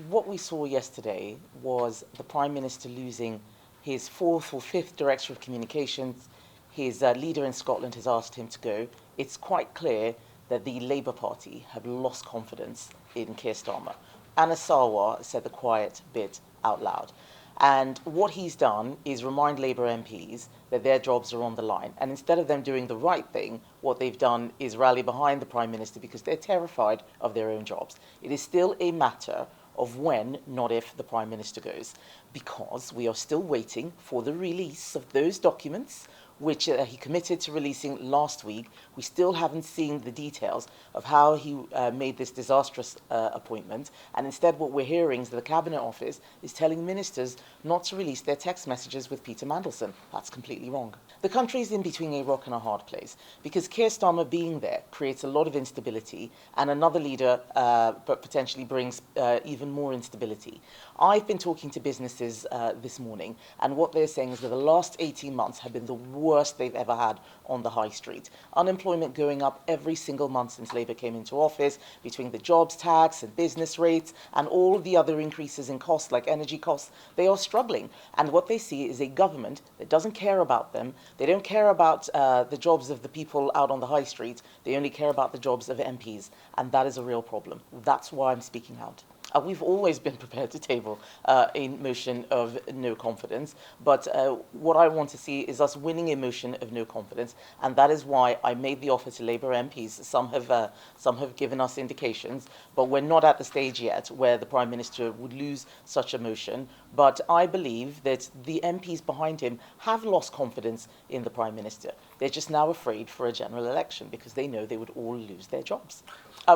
what we saw yesterday was the Prime Minister losing his fourth or fifth Director of Communications. His leader in Scotland has asked him to go. It's quite clear that the Labour Party have lost confidence in Keir Starmer. Anna Sarwar said the quiet bit out loud. And what he's done is remind Labour MPs that their jobs are on the line. And instead of them doing the right thing, what they've done is rally behind the Prime Minister because they're terrified of their own jobs. It is still a matter of when, not if, the Prime Minister goes, because we are still waiting for the release of those documents which he committed to releasing last week. We still haven't seen the details of how he made this disastrous appointment, and instead what we're hearing is that the Cabinet Office is telling ministers not to release their text messages with Peter Mandelson. That's completely wrong. The country is in between a rock and a hard place, because Keir Starmer being there creates a lot of instability, and another leader but potentially brings even more instability. I've been talking to businesses this morning, and what they're saying is that the last 18 months have been the worst they've ever had on the high street. Unemployment going up every single month since Labour came into office, between the jobs tax and business rates and all the other increases in costs like energy costs. They are struggling, and what they see is a government that doesn't care about them. They don't care about the jobs of the people out on the high street. They only care about the jobs of MPs, and that is a real problem. That's why I'm speaking out. We've always been prepared to table a motion of no confidence, but what I want to see is us winning a motion of no confidence, and that is why I made the offer to Labour MPs. Some have given us indications, but we're not at the stage yet where the Prime Minister would lose such a motion. But I believe that the MPs behind him have lost confidence in the Prime Minister. They're just now afraid for a general election because they know they would all lose their jobs.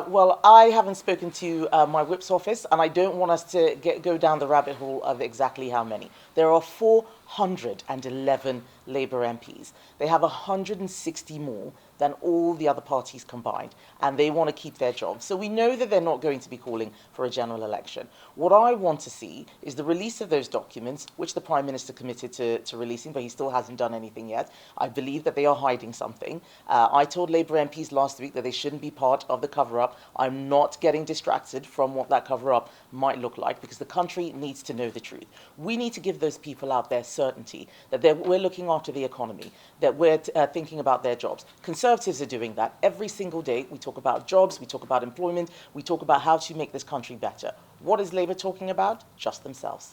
Well, I haven't spoken to my whip's office, and I don't want us to go down the rabbit hole of exactly how many. There are 411 Labour MPs. They have 160 more than all the other parties combined, and they want to keep their jobs. So we know that they're not going to be calling for a general election. What I want to see is the release of those documents, which the Prime Minister committed to releasing, but he still hasn't done anything yet. I believe that they are hiding something. I told Labour MPs last week that they shouldn't be part of the cover-up. I'm not getting distracted from what that cover-up might look like, because the country needs to know the truth. We need to give those people out there certainty that we're looking after the economy, that we're thinking about their jobs. Conservatives are doing that every single day. We talk about jobs, we talk about employment, we talk about how to make this country better. What is Labour talking about? Just themselves.